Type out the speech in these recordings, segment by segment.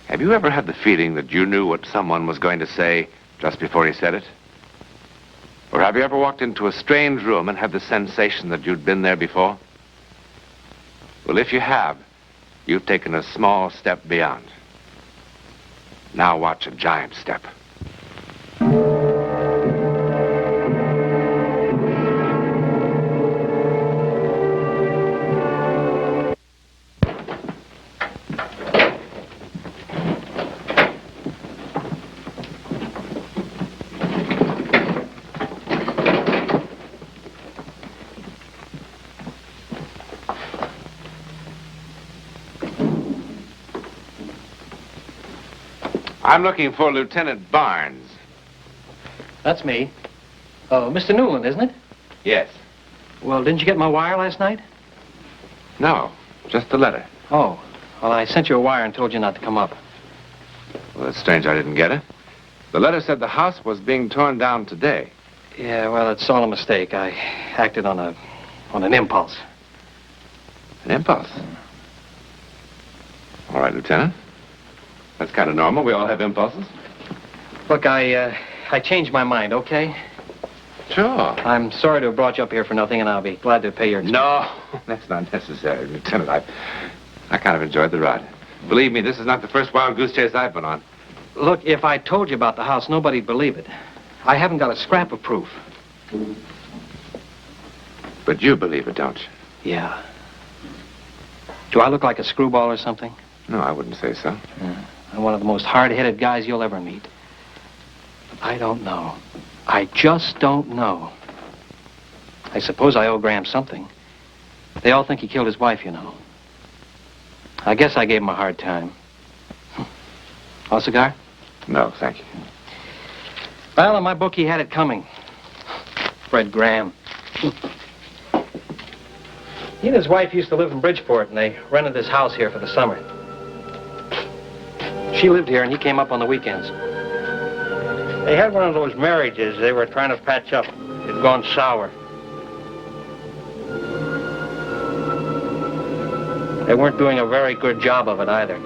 Have you ever had the feeling that you knew what someone was going to say just before he said it? Or have you ever walked into a strange room and had the sensation that you'd been there before? Well, if you have, you've taken a small step beyond. Now watch a giant step. I'm looking for Lieutenant Barnes. That's me. Oh, Mr. Newland, isn't it? Yes. Well, didn't you get my wire last night? No, just the letter. Oh, well, I sent you a wire and told you not to come up. Well, it's strange I didn't get it. The letter said the house was being torn down today. Yeah, well, it's all a mistake. I acted on an impulse. An impulse? All right, Lieutenant. That's kind of normal. We all have impulses. Look, I changed my mind, okay? Sure. I'm sorry to have brought you up here for nothing, and I'll be glad to pay your expenses. No, that's not necessary, Lieutenant. I kind of enjoyed the ride. Believe me, this is not the first wild goose chase I've been on. Look, if I told you about the house, nobody'd believe it. I haven't got a scrap of proof. But you believe it, don't you? Yeah. Do I look like a screwball or something? No, I wouldn't say so. Yeah. I'm one of the most hard-headed guys you'll ever meet. But I don't know. I just don't know. I suppose I owe Graham something. They all think he killed his wife, you know. I guess I gave him a hard time. Want a cigar? No, thank you. Well, in my book, he had it coming. Fred Graham. He and his wife used to live in Bridgeport, and they rented this house here for the summer. She lived here, and he came up on the weekends. They had one of those marriages they were trying to patch up. It had gone sour. They weren't doing a very good job of it either.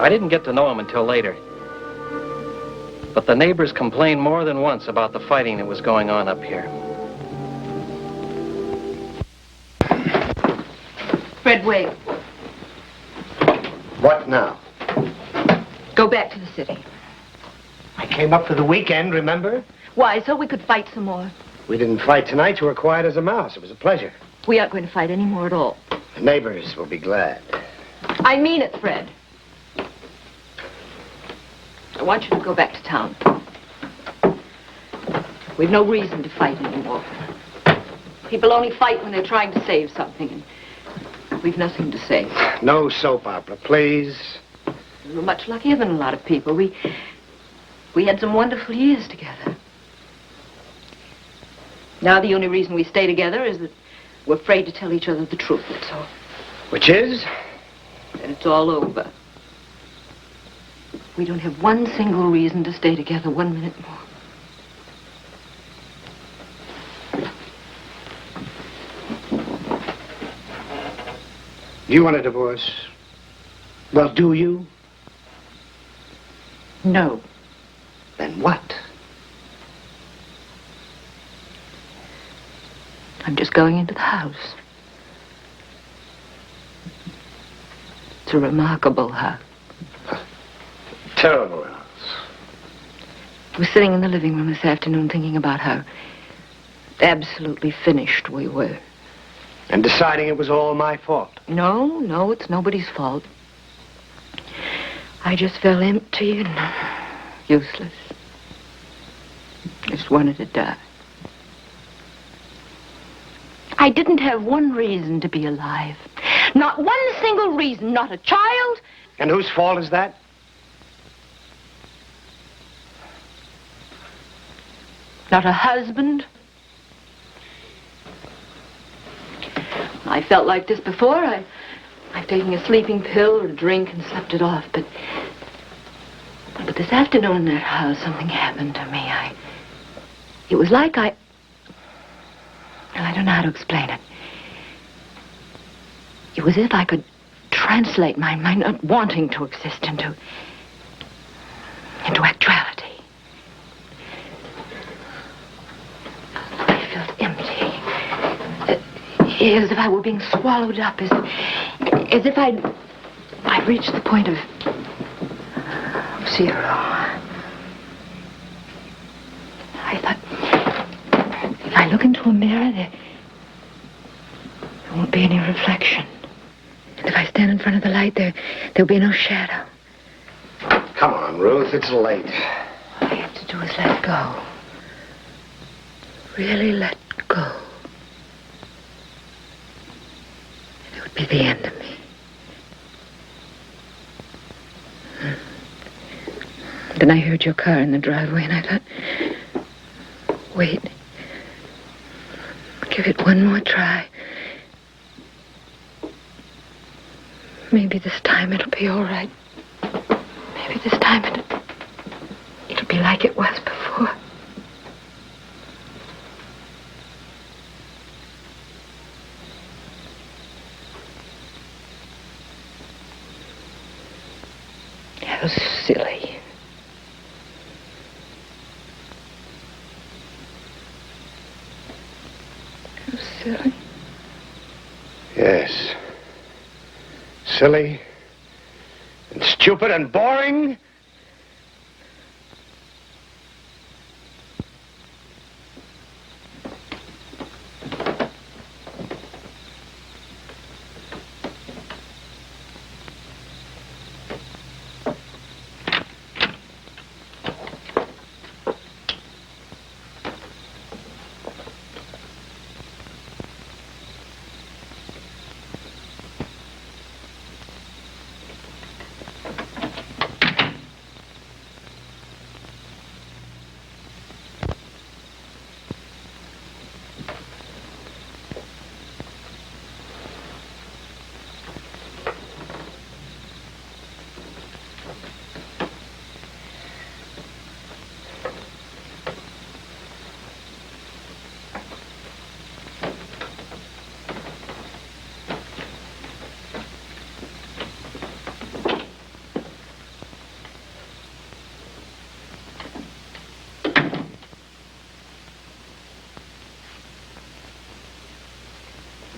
I didn't get to know him until later. But the neighbors complained more than once about the fighting that was going on up here. Fred, wait. What now? Go back to the city. I came up for the weekend, remember? Why, so we could fight some more. We didn't fight tonight. You were quiet as a mouse. It was a pleasure. We aren't going to fight any more at all. The neighbors will be glad. I mean it, Fred. I want you to go back to town. We've no reason to fight anymore. People only fight when they're trying to save something, and we've nothing to save. No soap opera, please. We were much luckier than a lot of people. We had some wonderful years together. Now the only reason we stay together is that we're afraid to tell each other the truth, that's all. Which is? That it's all over. We don't have one single reason to stay together 1 minute more. You want a divorce? Well, do you? No. Then what? I'm just going into the house. It's a remarkable house. Terrible house. I was sitting in the living room this afternoon thinking about how absolutely finished we were. And deciding it was all my fault. No, it's nobody's fault. I just felt empty and useless. Just wanted to die. I didn't have one reason to be alive. Not one single reason, not a child. And whose fault is that? Not a husband. I felt like this before. I've taken a sleeping pill or a drink and slept it off, but this afternoon in that house, something happened to me. It was like I don't know how to explain it. It was as if I could translate my not wanting to exist into actuality. I felt empty. As if I were being swallowed up, as if I'd reached the point of zero. I thought, if I look into a mirror, there won't be any reflection. And if I stand in front of the light, there'll be no shadow. Come on, Ruth, it's late. All I have to do is let go. Really let go. It would be the end of me. Then I heard your car in the driveway, and I thought, wait. Give it one more try. Maybe this time it'll be all right. Maybe this time it'll be like it was before. How silly. How silly. Yes. Silly and stupid and boring.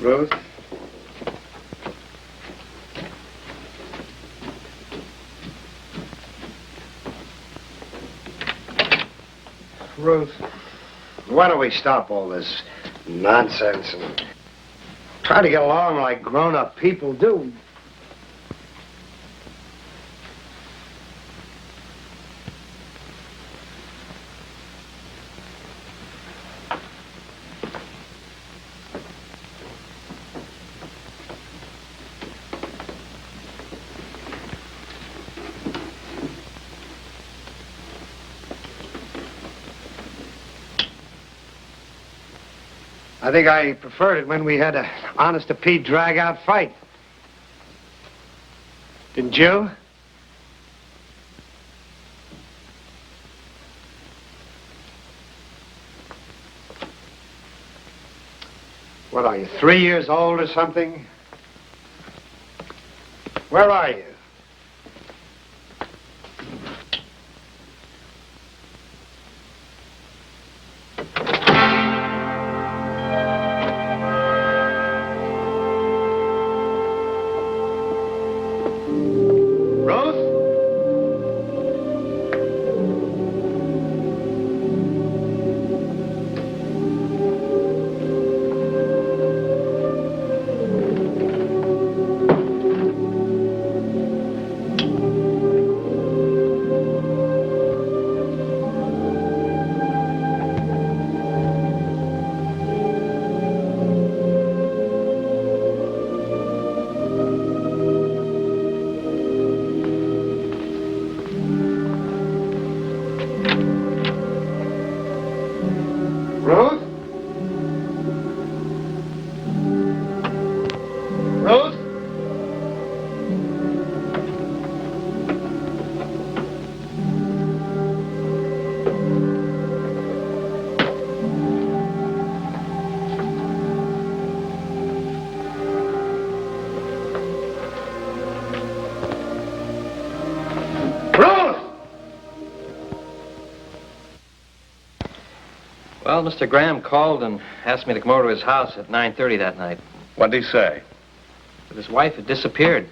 Ruth? Ruth, why don't we stop all this nonsense and try to get along like grown-up people do? I think I preferred it when we had an honest-to-Pete drag-out fight. Didn't you? What are you, 3 years old or something? Where are you? Well, Mr. Graham called and asked me to come over to his house at 9:30 that night. What did he say? But his wife had disappeared.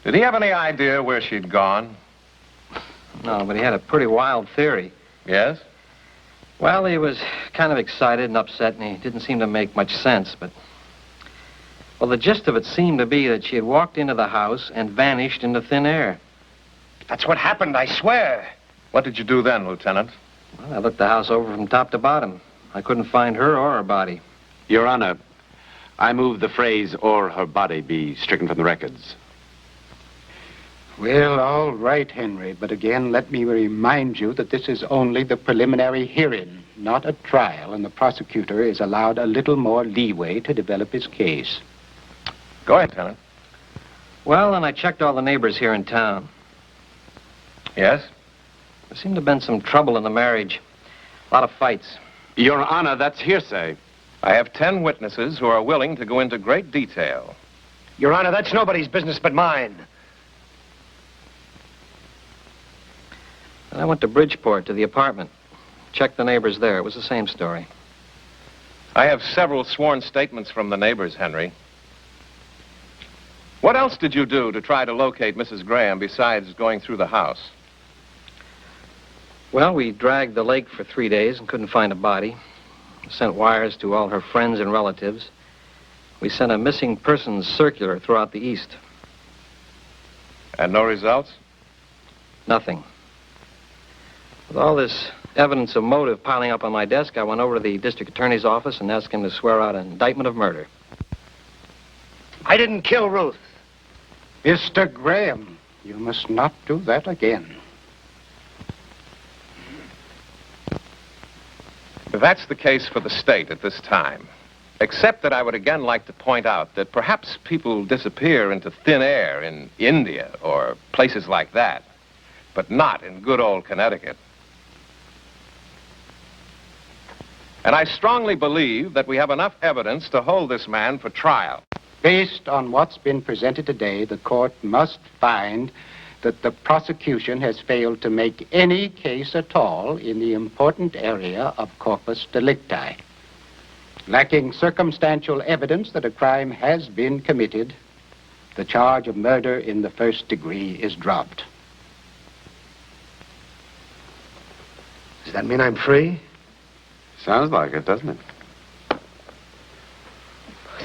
Did he have any idea where she'd gone? No, but he had a pretty wild theory. Yes? Well, he was kind of excited and upset, and he didn't seem to make much sense, but... Well, the gist of it seemed to be that she had walked into the house and vanished into thin air. That's what happened, I swear. What did you do then, Lieutenant? Well, I looked the house over from top to bottom. I couldn't find her or her body. Your Honor, I move the phrase, or her body, be stricken from the records. Well, all right, Henry, but again, let me remind you that this is only the preliminary hearing, not a trial, and the prosecutor is allowed a little more leeway to develop his case. Go ahead, Lieutenant. Well, and I checked all the neighbors here in town. Yes? There seemed to have been some trouble in the marriage. A lot of fights. Your Honor, that's hearsay. I have 10 witnesses who are willing to go into great detail. Your Honor, that's nobody's business but mine. And I went to Bridgeport, to the apartment. Checked the neighbors there. It was the same story. I have several sworn statements from the neighbors, Henry. What else did you do to try to locate Mrs. Graham besides going through the house? Well, we dragged the lake for 3 days and couldn't find a body. Sent wires to all her friends and relatives. We sent a missing persons circular throughout the East. And no results? Nothing. With all this evidence of motive piling up on my desk, I went over to the district attorney's office and asked him to swear out an indictment of murder. I didn't kill Ruth. Mr. Graham, you must not do that again. That's the case for the state at this time. Except that I would again like to point out that perhaps people disappear into thin air in India or places like that, but not in good old Connecticut. And I strongly believe that we have enough evidence to hold this man for trial. Based on what's been presented today, the court must find that the prosecution has failed to make any case at all in the important area of corpus delicti. Lacking circumstantial evidence that a crime has been committed, the charge of murder in the first degree is dropped. Does that mean I'm free? Sounds like it, doesn't it?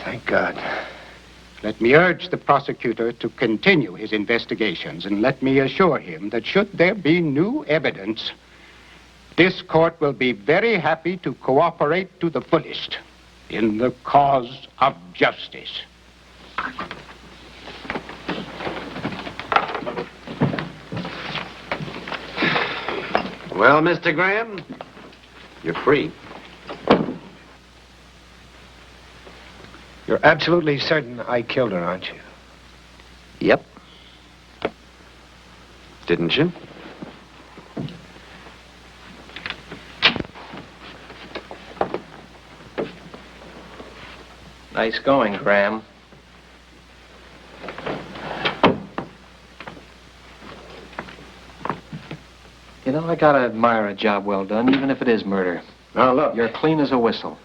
Thank God. Let me urge the prosecutor to continue his investigations, and let me assure him that should there be new evidence, this court will be very happy to cooperate to the fullest in the cause of justice. Well, Mr. Graham, you're free. You're absolutely certain I killed her, aren't you? Yep. Didn't you? Nice going, Graham. You know, I gotta admire a job well done, even if it is murder. Now, look. You're clean as a whistle.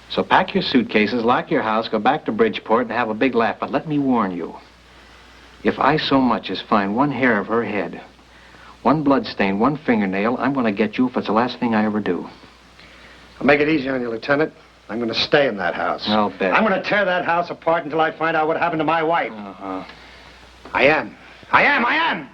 So pack your suitcases, lock your house, go back to Bridgeport, and have a big laugh. But let me warn you, if I so much as find one hair of her head, one blood stain, one fingernail, I'm going to get you if it's the last thing I ever do. I'll make it easy on you, Lieutenant. I'm going to stay in that house. I'll bet. I'm going to tear that house apart until I find out what happened to my wife. Uh-huh. I am. I am!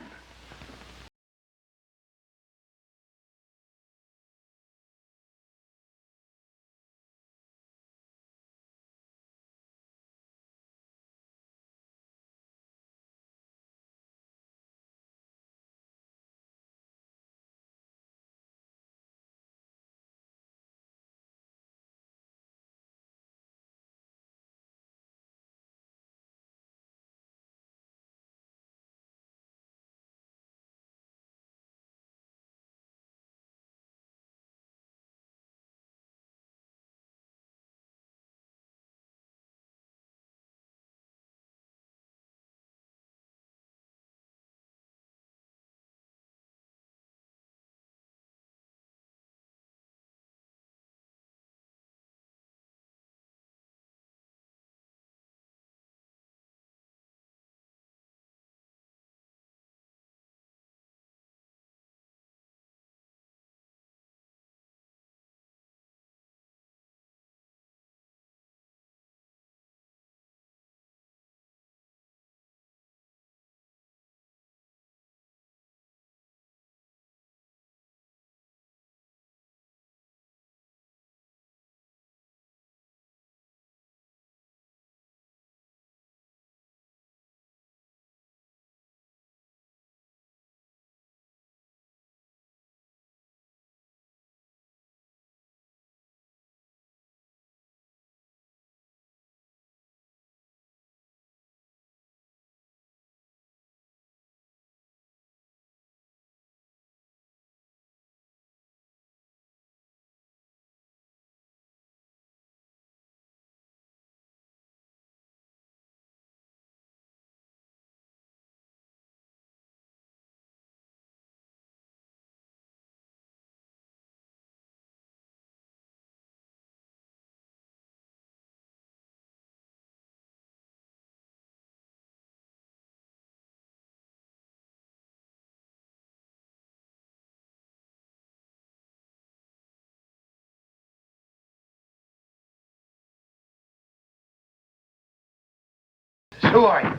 Who are you?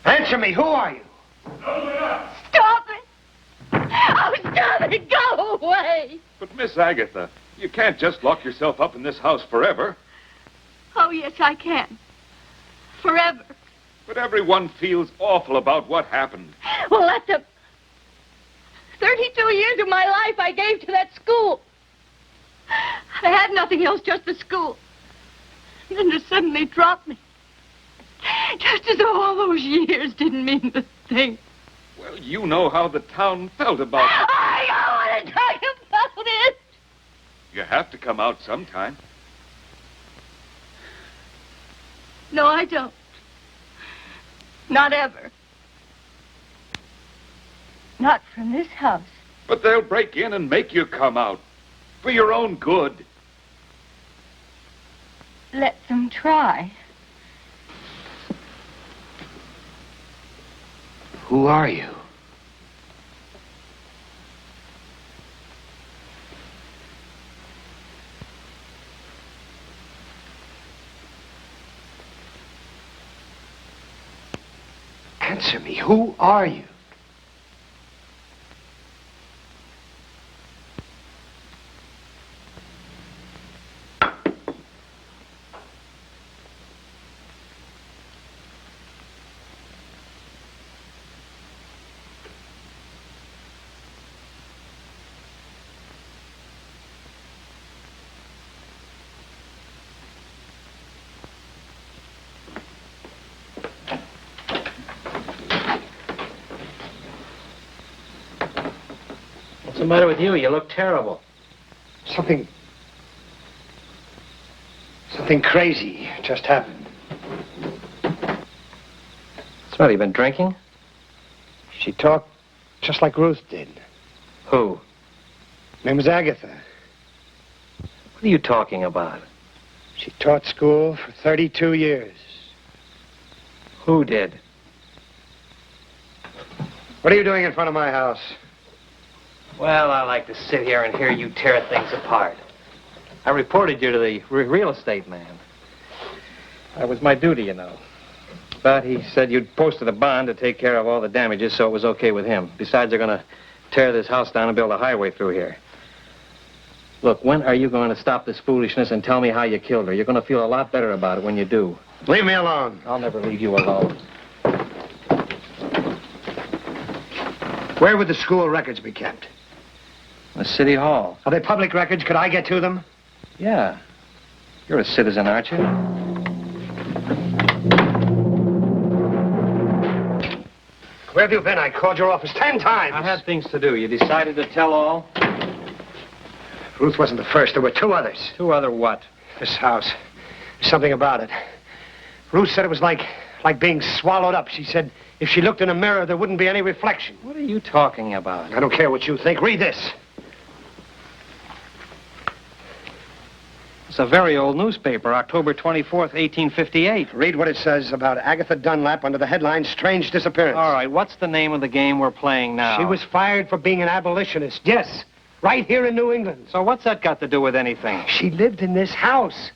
Answer me, who are you? Stop it! Oh, stop it! Go away! But, Miss Agatha, you can't just lock yourself up in this house forever. Oh, yes, I can. Forever. But everyone feels awful about what happened. Well, that's the 32 years of my life I gave to that school. I had nothing else, just the school. And then to suddenly drop me. Just as though all those years didn't mean a thing. Well, you know how the town felt about it. I don't want to talk about it. You have to come out sometime. No, I don't. Not ever. Not from this house. But they'll break in and make you come out. For your own good. Let them try. Who are you? Answer me, who are you? What's the matter with you? You look terrible. Something crazy just happened. What's the matter? You been drinking? She talked just like Ruth did. Who? Name was Agatha. What are you talking about? She taught school for 32 years. Who did? What are you doing in front of my house? Well, I like to sit here and hear you tear things apart. I reported you to the real estate man. That was my duty, you know. But he said you'd posted a bond to take care of all the damages, so it was okay with him. Besides, they're going to tear this house down and build a highway through here. Look, when are you going to stop this foolishness and tell me how you killed her? You're going to feel a lot better about it when you do. Leave me alone. I'll never leave you alone. Where would the school records be kept? The city hall. Are they public records? Could I get to them? Yeah. You're a citizen, aren't you? Where have you been? I called your office 10 times. I had things to do. You decided to tell all? Ruth wasn't the first. There were 2 others. 2 other what? This house. There's something about it. Ruth said it was like being swallowed up. She said if she looked in a mirror, there wouldn't be any reflection. What are you talking about? I don't care what you think. Read this. It's a very old newspaper, October 24th, 1858. Read what it says about Agatha Dunlap under the headline, Strange Disappearance. All right, what's the name of the game we're playing now? She was fired for being an abolitionist. Yes, right here in New England. So what's that got to do with anything? She lived in this house.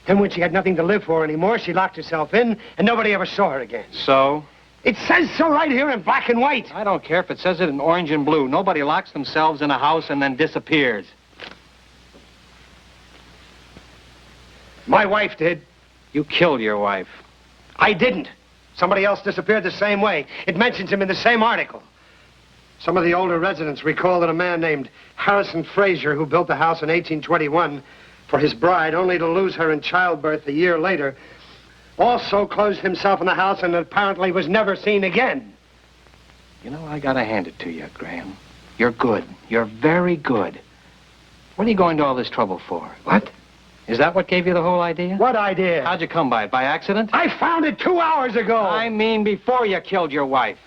Then when she had nothing to live for anymore, she locked herself in, and nobody ever saw her again. So? It says so right here in black and white. I don't care if it says it in orange and blue. Nobody locks themselves in a house and then disappears. My wife did. You killed your wife. I didn't. Somebody else disappeared the same way. It mentions him in the same article. Some of the older residents recall that a man named Harrison Frazier, who built the house in 1821 for his bride, only to lose her in childbirth a year later, also closed himself in the house and apparently was never seen again. You know, I gotta hand it to you, Graham. You're good. You're very good. What are you going to all this trouble for? What? Is that what gave you the whole idea? What idea? How'd you come by it? By accident? I found it 2 hours ago. I mean before you killed your wife.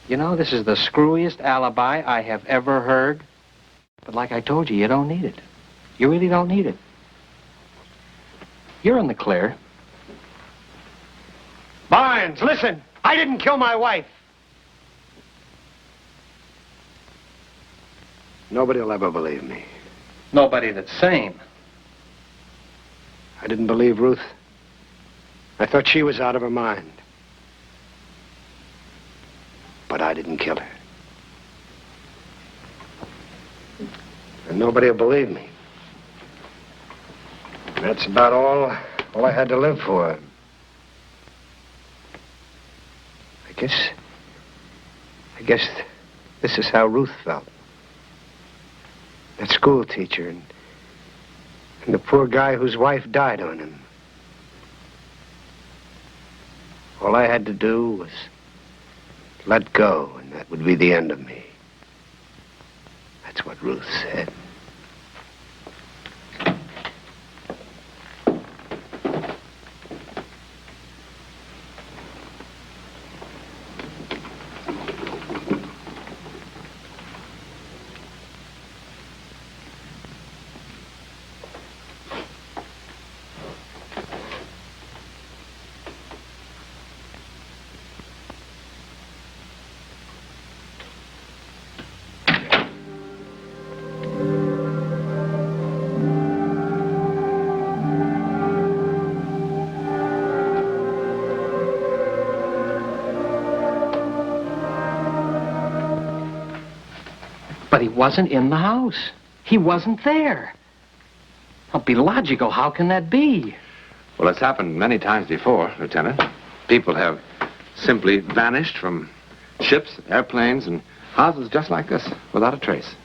You know, this is the screwiest alibi I have ever heard. But like I told you, you don't need it. You really don't need it. You're in the clear. Barnes, listen. I didn't kill my wife. Nobody will ever believe me. Nobody that's sane. I didn't believe Ruth. I thought she was out of her mind. But I didn't kill her. And nobody will believe me. That's about all I had to live for. I guess this is how Ruth felt. That school teacher and the poor guy whose wife died on him. All I had to do was let go, and that would be the end of me. That's what Ruth said. But he wasn't in the house. He wasn't there. Well, be logical. How can that be? Well, it's happened many times before, Lieutenant. People have simply vanished from ships, airplanes, and houses just like this, without a trace.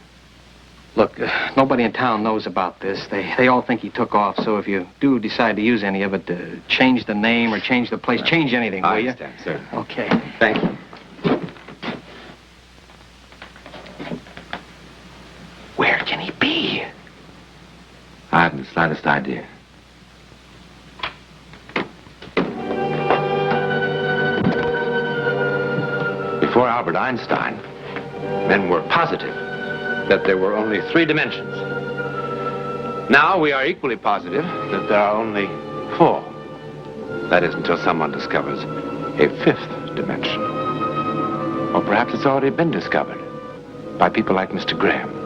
Look, nobody in town knows about this. They all think he took off, so if you do decide to use any of it, change the name or change the place, change anything, will you? I understand, sir. Okay. Thank you. Where can he be? I haven't the slightest idea. Before Albert Einstein, men were positive that there were only 3 dimensions. Now we are equally positive that there are only 4. That is, until someone discovers a 5th dimension. Or perhaps it's already been discovered by people like Mr. Graham.